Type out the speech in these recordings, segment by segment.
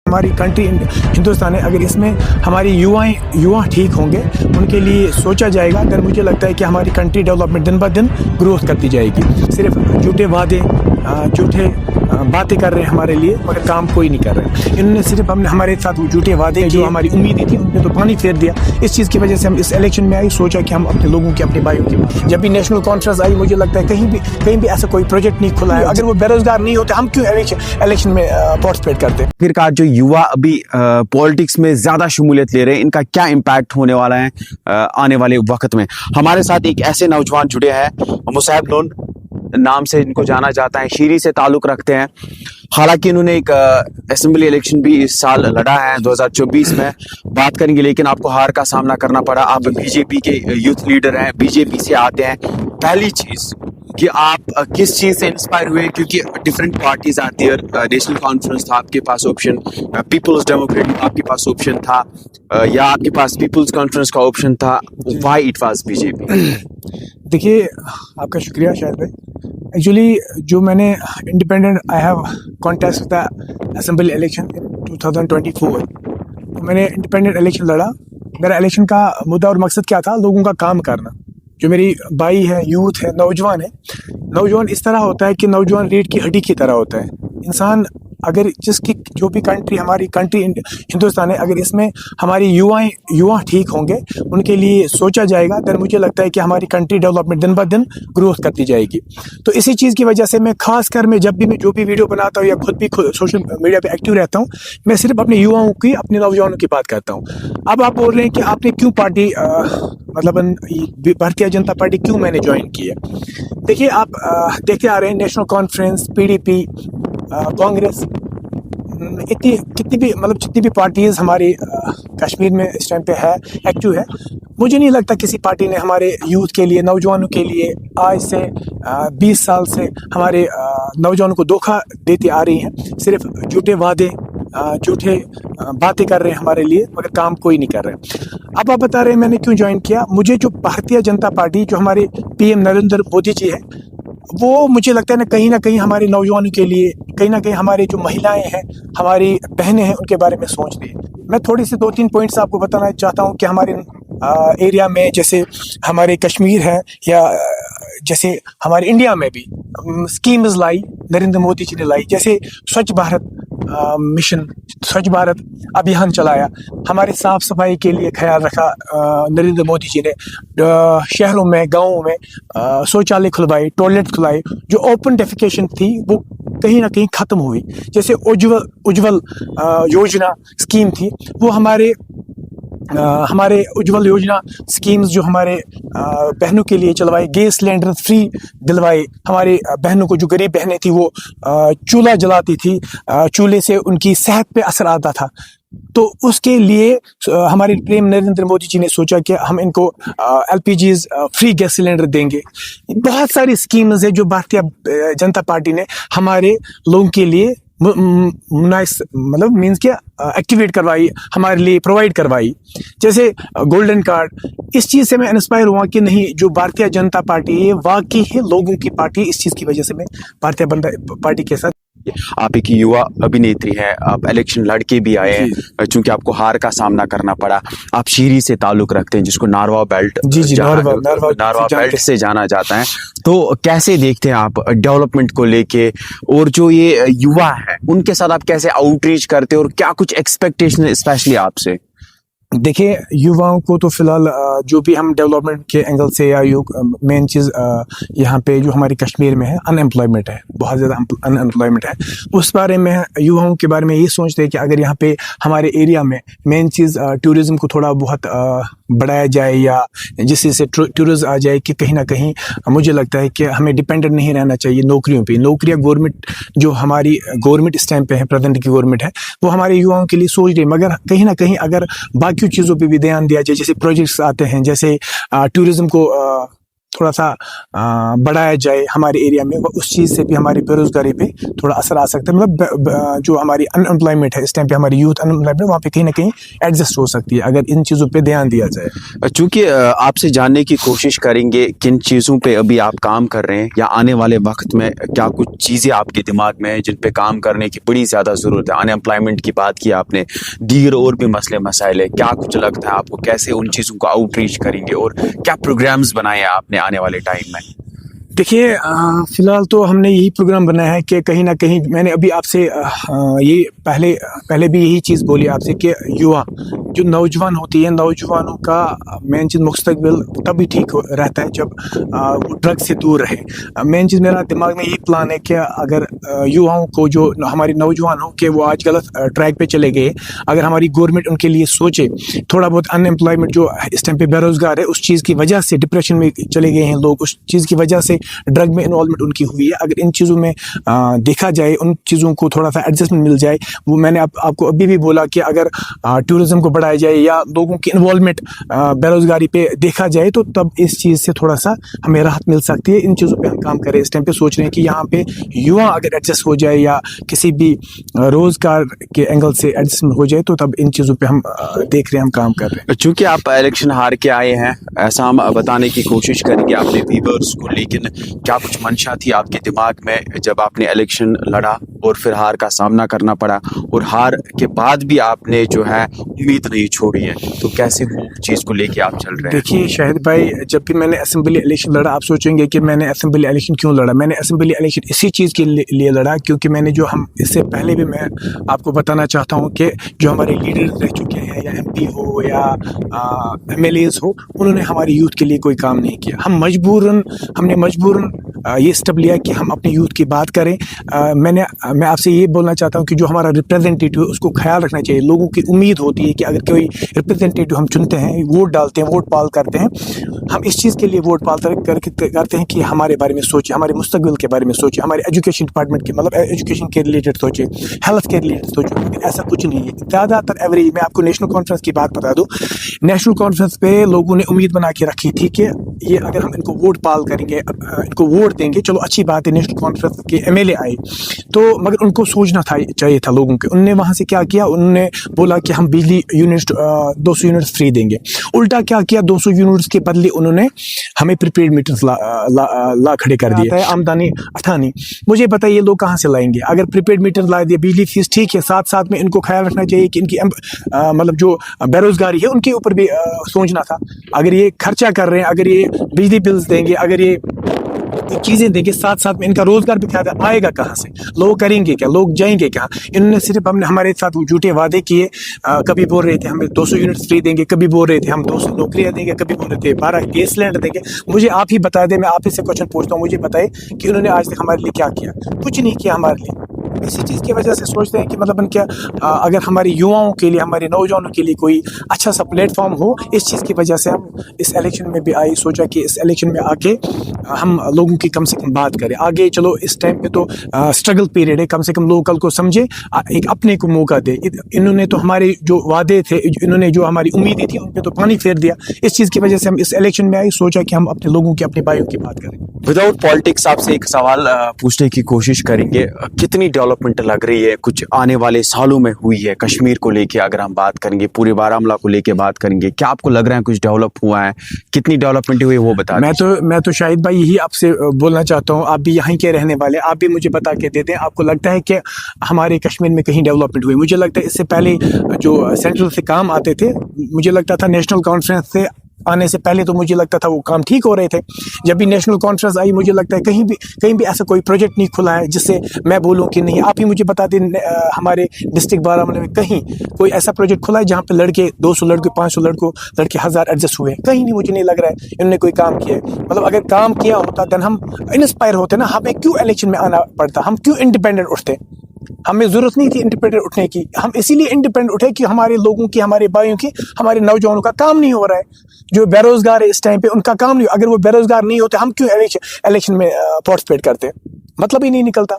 ہماری کنٹری ہندوستان ہے، اگر اس میں ہماری یوا ٹھیک ہوں گے، ان کے لیے سوچا جائے گا، پھر مجھے لگتا ہے کہ ہماری کنٹری ڈیولپمنٹ دن بہ دن گروتھ کرتی جائے گی۔ صرف جھوٹے وعدے، جھوٹے باتیں کر رہے ہیں ہمارے لیے، مگر کام کوئی نہیں کر رہے۔ انہوں نے صرف ہمارے ساتھ وہ جھوٹے وعدے جو ہماری امیدیں تھیں ان پہ تو پانی پھیر دیا۔ اس چیز کی وجہ سے ہم اس الیکشن میں آئی، سوچا کہ ہم اپنے لوگوں کے، اپنے بھائیوں کے، جب بھی نیشنل کانفرنس آئی مجھے لگتا ہے کہیں بھی ایسا کوئی پروجیکٹ نہیں کھلا ہے۔ اگر وہ بے روزگار نہیں ہوتے ہم کیوں الیکشن میں پارٹیسپیٹ کرتے؟ آخر کار جو یوا ابھی پولیٹکس میں زیادہ شمولیت لے رہے ہیں، ان کا کیا امپیکٹ ہونے والا ہے آنے والے وقت میں؟ ہمارے ساتھ ایک ایسے نوجوان جڑے ہیں، مصعب لون نام سے ان کو جانا جاتا ہے، شیری سے تعلق رکھتے ہیں۔ حالانکہ انہوں نے ایک اسمبلی الیکشن بھی اس سال لڑا ہے 2024 میں، بات کریں گے، لیکن آپ کو ہار کا سامنا کرنا پڑا۔ آپ بی جے پی کے یوتھ لیڈر ہیں، بی جے پی سے آتے ہیں۔ پہلی چیز کہ آپ کس چیز سے انسپائر ہوئے؟ کیونکہ ڈفرینٹ پارٹیز آتی ہے، نیشنل کانفرنس تھا آپ کے پاس آپشن، پیپلز ڈیموکریٹک آپ کے پاس آپشن تھا، یا آپ کے پاس پیپلز کانفرنس کا آپشن تھا، why it was B J P? دیکھیے، آپ کا شکریہ شاہد بھائی۔ ایکچولی جو میں نے independent I have contest the assembly election 2024، میں نے انڈیپینڈنٹ الیکشن لڑا۔ میرا الیکشن کا مدعا اور مقصد کیا تھا؟ لوگوں کا کام کرنا۔ جو میری بھائی ہے، یوتھ ہے، نوجوان ہے، نوجوان اس طرح ہوتا ہے کہ نوجوان ریڑھ کی ہڈی کی طرح ہوتا ہے۔ انسان اگر جو بھی کنٹری، ہماری کنٹری ہندوستان ہے، اگر اس میں ہماری یوا ٹھیک ہوں گے، ان کے لیے سوچا جائے گا، پھر مجھے لگتا ہے کہ ہماری کنٹری ڈیولپمنٹ دن بہ دن گروتھ کرتی جائے گی۔ تو اسی چیز کی وجہ سے میں خاص کر جب بھی میں جو بھی ویڈیو بناتا ہوں یا خود بھی سوشل میڈیا پہ ایکٹیو رہتا ہوں، میں صرف اپنے یواؤں کی، اپنے نوجوانوں کی بات کرتا ہوں۔ اب آپ بول رہے ہیں کہ آپ نے کیوں پارٹی، مطلب بھارتیہ جنتا پارٹی کیوں میں نے جوائن کی ہے؟ دیکھیے، آپ دیکھتے آ رہے ہیں national conference, P D P, Congress, جتنی بھی پارٹیز ہماری کشمیر میں اس ٹائم پہ ہے، ایکٹیو ہے، مجھے نہیں لگتا کسی پارٹی نے ہمارے یوتھ کے لیے، نوجوانوں کے لیے آج سے 20 سال سے ہمارے نوجوانوں کو دھوکہ دیتی آ رہی ہیں۔ صرف جھوٹے وعدے، جھوٹے باتیں کر رہے ہیں ہمارے لیے، مگر کام کوئی نہیں کر رہے۔ اب آپ بتا رہے ہیں میں نے کیوں جوائن کیا؟ مجھے جو بھارتیہ جنتا پارٹی، جو ہمارے پی ایم نریندر مودی جی ہے، وہ مجھے لگتا ہے نہ کہیں ہمارے نوجوانوں کے لیے، کہیں نہ کہیں ہمارے جو مہیلائیں ہیں، ہماری بہنیں ہیں، ان کے بارے میں سوچ رہی ہے۔ میں تھوڑی سی 2-3 پوائنٹس آپ کو بتانا چاہتا ہوں کہ ہمارے ایریا میں، جیسے ہمارے کشمیر ہے، یا جیسے ہمارے انڈیا میں بھی اسکیمز لائی نریندر مودی جی نے لائی، جیسے سوچھ بھارت مشن، سوچھ بھارت ابھیان چلایا، ہمارے صاف صفائی کے لیے خیال رکھا نریندر مودی جی نے، شہروں میں، گاؤں میں شوچالیہ کھلوائے، ٹوائلٹ کھلائے۔ جو اوپن ڈیفیکیشن تھی وہ کہیں نہ کہیں ختم ہوئی۔ جیسے اجول یوجنا اسکیم تھی، وہ ہمارے اجول یوجنا اسکیمز جو ہمارے بہنوں کے لیے چلوائی، گیس سلینڈر فری دلوائے ہمارے بہنوں کو۔ جو غریب بہنیں تھیں وہ چولہا جلاتی تھی، چولہے سے ان کی صحت پہ اثر آتا تھا، تو اس کے لیے ہمارے پریم نریندر مودی جی نے سوچا کہ ہم ان کو LPGs فری گیس سلینڈر دیں گے۔ بہت ساری اسکیمز ہیں جو بھارتیہ جنتا پارٹی نے ہمارے لوگوں کے لیے مینس کیا ایکٹیویٹ کروائی، ہمارے لیے پرووائڈ کروائی، جیسے گولڈن کارڈ۔ اس چیز سے میں انسپائر ہوا کہ نہیں، جو بھارتیہ جنتا پارٹی ہے واقعی ہے لوگوں کی پارٹی۔ اس چیز کی وجہ سے میں بھارتیہ جنتا پارٹی کے ساتھ۔ آپ ایک یوا ابھینیتری ہیں، آپ الیکشن لڑ کے بھی آئے ہیں، چونکہ آپ کو ہار کا سامنا کرنا پڑا۔ آپ شیری سے تعلق رکھتے ہیں، جس کو ناروا بیلٹ، ناروا بیلٹ سے جانا جاتا ہے۔ تو کیسے دیکھتے ہیں آپ ڈیولپمنٹ کو لے کے، اور جو یہ یوا ہے ان کے ساتھ آپ کیسے آؤٹ ریچ کرتے ہیں، اور کیا کچھ ایکسپیکٹیشن ہے اسپیشلی آپ سے؟ دیکھیں، یواؤں کو تو فی الحال جو بھی ہم ڈیولپمنٹ کے اینگل سے، یا مین چیز یہاں پہ جو ہماری کشمیر میں ہے، ان امپلائمنٹ ہے، بہت زیادہ ان امپلائمنٹ ہے۔ اس بارے میں یواؤں کے بارے میں یہ سوچتے ہیں کہ اگر یہاں پہ ہمارے ایریا میں مین چیز ٹورزم کو تھوڑا بہت بڑھایا جائے، یا جس سے ٹورزم آ جائے، کہ کہیں نہ کہیں مجھے لگتا ہے کہ ہمیں ڈپینڈنٹ نہیں رہنا چاہیے نوکریوں پہ۔ نوکریاں گورنمنٹ، جو ہماری گورنمنٹ اس ٹائم پہ ہے، پریزنٹ کی گورنمنٹ ہے، وہ ہمارے یواؤں کے لیے سوچ رہی ہے، مگر کہیں نہ کہیں اگر باقی چیزوں پہ بھی دھیان دیا جائے، جیسے پروجیکٹس آتے ہیں، جیسے ٹورزم کو تھوڑا سا بڑھایا جائے ہمارے ایریا میں, اس چیز سے بھی ہماری بے روزگاری پہ تھوڑا اثر آ سکتا ہے. مطلب جو ہماری ان امپلائمنٹ ہے اس ٹائم پہ, ہماری یوتھ ان امپلائمنٹ, وہاں پہ کہیں نہ کہیں ایڈجسٹ ہو سکتی ہے اگر ان چیزوں پہ دھیان دیا جائے. چونکہ آپ سے جاننے کی کوشش کریں گے کن چیزوں پہ ابھی آپ کام کر رہے ہیں, یا آنے والے وقت میں کیا کچھ چیزیں آپ کے دماغ میں ہیں جن پہ کام کرنے کی بڑی زیادہ ضرورت ہے. ان امپلائمنٹ کی بات کی آپ نے, دیگر اور بھی مسئلے مسائل ہے, کیا کچھ لگتا ہے آپ کو, کیسے ان چیزوں کو آؤٹ ریچ کریں گے, اور کیا پروگرامز بنائے ہیں آپ نے آنے والے ٹائم میں؟ دیکھیے فی الحال تو ہم نے یہی پروگرام بنایا ہے کہ کہیں نہ کہیں میں نے ابھی آپ سے یہ پہلے بھی یہی چیز بولی آپ سے کہ یوا جو نوجوان ہوتی ہے, نوجوانوں کا مین چیز مستقبل تبھی ٹھیک رہتا ہے جب وہ ڈرگ سے دور رہے. مین چیز میرا دماغ میں یہی پلان ہے کہ اگر یواؤں کو, جو ہمارے نوجوان ہوں کہ وہ آج غلط ٹریک پہ چلے گئے, اگر ہماری گورنمنٹ ان کے لیے سوچے, تھوڑا بہت ان امپلائمنٹ جو اس ٹائم پہ بے روزگار ہے اس چیز کی وجہ سے ڈپریشن میں چلے گئے ہیں لوگ, اس چیز کی وجہ سے ڈرگ میں انوالومنٹ ان کی ہوئی ہے, اگر ان چیزوں میں دیکھا جائے, ان چیزوں کو تھوڑا سا ایڈجسٹمنٹ مل جائے. وہ میں نے آپ کو ابھی بھی بولا کہ اگر ٹورزم کو بڑھایا جائے یا لوگوں کی انوالومنٹ بے روزگاری پہ دیکھا جائے تو تب اس چیز سے تھوڑا سا ہمیں راحت مل سکتی ہے. ان چیزوں پہ ہم کام کریں. اس ٹائم پہ سوچ رہے ہیں کہ یہاں پہ یوا اگر ایڈجسٹ ہو جائے یا کسی بھی روزگار کے اینگل سے ایڈجسٹمنٹ ہو جائے تو تب ان چیزوں پہ ہم دیکھ رہے ہیں, ہم کام کر رہے ہیں. چونکہ آپ الیکشن ہار کے آئے ہیں, ایسا ہم بتانے کی کوشش کریں گے اپنے ویورز کو, لیکن کیا کچھ منشا تھی آپ کے دماغ میں جب آپ نے الیکشن لڑا اور پھر ہار کا سامنا کرنا پڑا, اور ہار کے بعد بھی آپ نے جو ہے امید نہیں چھوڑی ہے, تو کیسے وہ چیز کو لے کے آپ چل رہے ہیں؟ دیکھیے شاہد بھائی, جب بھی میں نے اسمبلی الیکشن لڑا, آپ سوچیں گے کہ میں نے اسمبلی الیکشن کیوں لڑا. میں نے اسمبلی الیکشن اسی چیز کے لیے لڑا کیونکہ میں نے جو ہم اس سے پہلے بھی میں آپ کو بتانا چاہتا ہوں کہ جو ہمارے لیڈر رہ چکے ہیں, یا ایم پی ہو یا ایم ایل ایز ہو, انہوں نے ہماری یوتھ کے لیے کوئی کام نہیں کیا. ہم نے مجبوراً یہ اسٹیپ لیا کہ ہم اپنی یوتھ کی بات کریں. میں آپ سے یہ بولنا چاہتا ہوں کہ جو ہمارا ریپریزنٹیٹیو ہے اس کو خیال رکھنا چاہیے. لوگوں کی امید ہوتی ہے کہ اگر کوئی ریپریزنٹیٹیو ہم چنتے ہیں, ووٹ ڈالتے ہیں, ووٹ پال کرتے ہیں, ہم اس چیز کے لیے ووٹ پال کرتے ہیں کہ ہمارے بارے میں سوچے, ہمارے مستقبل کے بارے میں سوچے, ہمارے ایجوکیشن ڈپارٹمنٹ کے مطلب ایجوکیشن کے ریلیٹڈ سوچے, ہیلتھ کے ریلیٹڈ سوچے. لیکن ایسا کچھ نہیں ہے. زیادہ تر ایوریج میں آپ کو نیشنل کانفرنس کی بات بتا دوں, نیشنل کانفرنس پہ لوگوں نے امید بنا کے رکھی تھی کہ یہ اگر ہم ان کو ووٹ پال کریں گے, ان کو ووٹ دیں گے, چلو اچھی بات ہے, نیشنل کانفرنس کے ایم ایل اے آئے تو, مگر ان کو سوچنا چاہیے تھا لوگوں کے. انہوں نے وہاں سے کیا کیا, انہوں نے بولا کہ ہم بجلی یونٹ 200 یونٹس فری دیں گے. الٹا کیا کیا, 200 یونٹس کے بدلے انہوں نے ہمیں پریپیڈ میٹرز لا کھڑے کر دیے. آمدنی اٹھانی, مجھے پتا یہ لوگ کہاں سے لائیں گے. اگر پریپیڈ میٹر لا دیا, بجلی فیس ٹھیک ہے, ساتھ میں ان کو خیال رکھنا چاہیے کہ ان کی مطلب جو بے روزگاری ہے ان کے اوپر بھی سوچنا تھا. اگر یہ خرچہ کر رہے ہیں, اگر یہ بجلی بلز دیں گے, اگر یہ چیزیں دیں گے, ساتھ میں ان کا روزگار بھی خیال آئے گا کہاں سے, لوگ کریں گے کیا, لوگ جائیں گے کہاں. انہوں نے صرف ہمارے ساتھ جھوٹے وعدے کیے. کبھی بول رہے تھے ہمیں 200 یونٹس فری دیں گے, کبھی بول رہے تھے ہم 200 نوکریاں دیں گے, کبھی بول رہے تھے 12 گیس سلینڈر دیں گے. مجھے آپ ہی بتا دیں, میں آپ ہی سے کوشچن پوچھتا ہوں, مجھے بتائے کہ انہوں نے آج تک ہمارے لیے کیا کیا. کچھ نہیں کیا ہمارے لیے. اسی چیز کی وجہ سے سوچتے ہیں کہ مطلب ان کیا اگر ہمارے یواؤں کے لیے, ہمارے نوجوانوں کے لیے کوئی اچھا سا پلیٹ فارم ہو, اس چیز کی وجہ سے ہم اس الیکشن میں بھی آئی, سوچا کہ اس الیکشن میں آ کے ہم لوگوں کی کم سے کم بات کریں. آگے چلو اس ٹائم پہ تو اسٹرگل پیریڈ ہے, کم سے کم لوگ کل کو سمجھے, ایک اپنے کو موقع دے. انہوں نے تو ہمارے جو وعدے تھے, انہوں نے جو ہماری امیدیں تھیں ان پہ تو پانی پھیر دیا. اس چیز کی وجہ سے ہم اس الیکشن میں آئی, سوچا کہ ہم اپنے لوگوں کی, اپنے بھائیوں کی بات کریں. وداؤٹ پالیٹکس آپ سے ایک سوال پوچھنے کی کوشش کریں گے, کتنی ڈیولپمنٹ لگ رہی ہے کچھ آنے والے سالوں میں ہوئی ہے کشمیر کو لے کے؟ اگر ہم بات کریں گے, پورے بارہمولہ کو لے کے بات کریں گے, کیا آپ کو لگ رہا ہے کچھ ڈیولپ ہوا ہے؟ کتنی ڈیولپمنٹ ہوئی وہ بتا دیں. میں تو شاہد بھائی یہی آپ سے بولنا چاہتا ہوں, آپ بھی یہیں کے رہنے والے, آپ بھی مجھے بتا کے دے دیں, آپ کو لگتا ہے کہ ہمارے کشمیر میں کہیں ڈیولپمنٹ ہوئی؟ مجھے لگتا ہے اس سے پہلے جو سینٹرل سے کام آتے تھے, مجھے لگتا تھا نیشنل کانفرنس سے آنے سے پہلے تو مجھے لگتا تھا وہ کام ٹھیک ہو رہے تھے. جب بھی نیشنل کانفرنس آئی, مجھے لگتا ہے کہیں بھی ایسا کوئی پروجیکٹ نہیں کھلا ہے جس سے میں بولوں کہ نہیں. آپ ہی مجھے بتا دیں ہمارے ڈسٹرکٹ بارہمولہ میں کہیں کوئی ایسا پروجیکٹ کھلا ہے جہاں پہ لڑکے 200 لڑکے 500 لڑکے 1000 ایڈجسٹ ہوئے؟ کہیں نہیں, مجھے نہیں لگ رہا ہے انہوں نے کوئی کام کیا ہے. مطلب اگر کام کیا ہوتا دن ہم انسپائر ہوتے نا, ہمیں کیوں الیکشن میں آنا پڑتا, ہم کیوں انڈیپینڈنٹ اٹھتے. ہمیں ضرورت نہیں تھی انڈیپینڈنٹ اٹھنے کی. ہم اسی لیے انڈیپینڈنٹ اٹھے کہ ہمارے لوگوں کی, ہمارے بھائیوں کی, ہمارے نوجوانوں کا کام نہیں ہو رہا ہے. جو بے روزگار ہے اس ٹائم پہ ان کا کام نہیں. اگر وہ بے روزگار نہیں ہوتے, ہم کیوں الیکشن میں پارٹیسپیٹ کرتے؟ مطلب ہی نہیں نکلتا.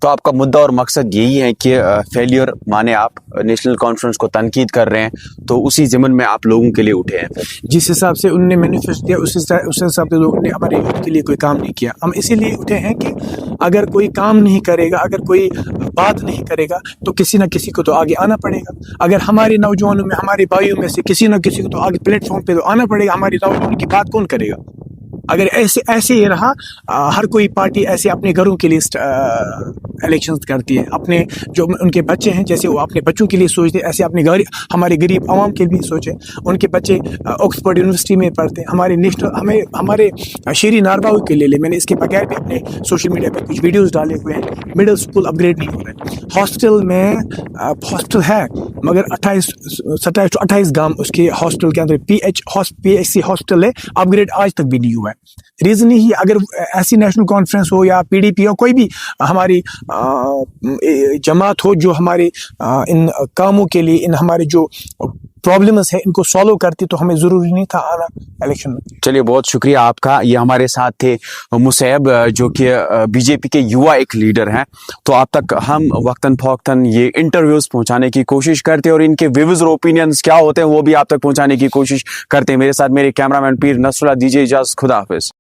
تو آپ کا مدعا اور مقصد یہی ہے کہ فیلیئر مانے آپ نیشنل کانفرنس کو تنقید کر رہے ہیں تو اسی ضمن میں آپ لوگوں کے لیے اٹھے ہیں. جس حساب سے انہوں نے مینیفیسٹو دیا اس حساب سے لوگوں نے ہمارے یوتھ کے لیے کوئی کام نہیں کیا. ہم اسی لیے اٹھے ہیں کہ اگر کوئی کام نہیں کرے گا, اگر کوئی بات نہیں کرے گا تو کسی نہ کسی کو تو آگے آنا پڑے گا. اگر ہمارے نوجوانوں میں, ہمارے بھائیوں میں سے کسی نہ کسی کو تو آگے پلیٹ فارم پہ تو آنا پڑے گا. ہماری نوجوانوں کی بات کون کرے گا؟ اگر ایسے ہی رہا, ہر کوئی پارٹی ایسے اپنے گھروں کے لیے الیکشن کرتی ہے, اپنے جو ان کے بچے ہیں جیسے وہ اپنے بچوں کے لیے سوچتے ہیں, ایسے اپنے ہمارے غریب عوام کے لیے سوچیں. ان کے بچے آکسفورڈ یونیورسٹی میں پڑھتے ہیں. ہمارے شیری نارباؤ کے لے میں نے اس کے بغیر بھی اپنے سوشل میڈیا پہ کچھ ویڈیوز ڈالے ہوئے ہیں. مڈل اسکول اپ گریڈ نہیں ہو رہے. ہاسٹل ہے مگر 27-28 گام اس کے ہاسٹل کے اندر پی ایچ سی ہاسٹل ہے, اپ گریڈ آج تک بھی نہیں ہوا ہے. ریزن ہی اگر ایسی نیشنل کانفرنس ہو یا پی ڈی پی ہو, کوئی بھی ہماری جماعت ہو جو ہمارے ان کاموں کے لیے, ان ہمارے جو پرابلمز ہیں ان کو سالو کرتی, تو ہمیں ضروری نہیں تھا آنا الیکشن میں. چلیے بہت شکریہ آپ کا. یہ ہمارے ساتھ تھے مصعب جو کہ بی جے پی کے یووا ایک لیڈر ہیں. تو آپ تک ہم وقتاً فوقتاً یہ انٹرویوز پہنچانے کی کوشش کرتے اور ان کے ویوز اور اوپینینز کیا ہوتے ہیں وہ بھی آپ تک پہنچانے کی کوشش کرتے ہیں. میرے ساتھ میرے کیمرہ مین پیر نصر اللہ, دیجیے اجازت, خدا حافظ.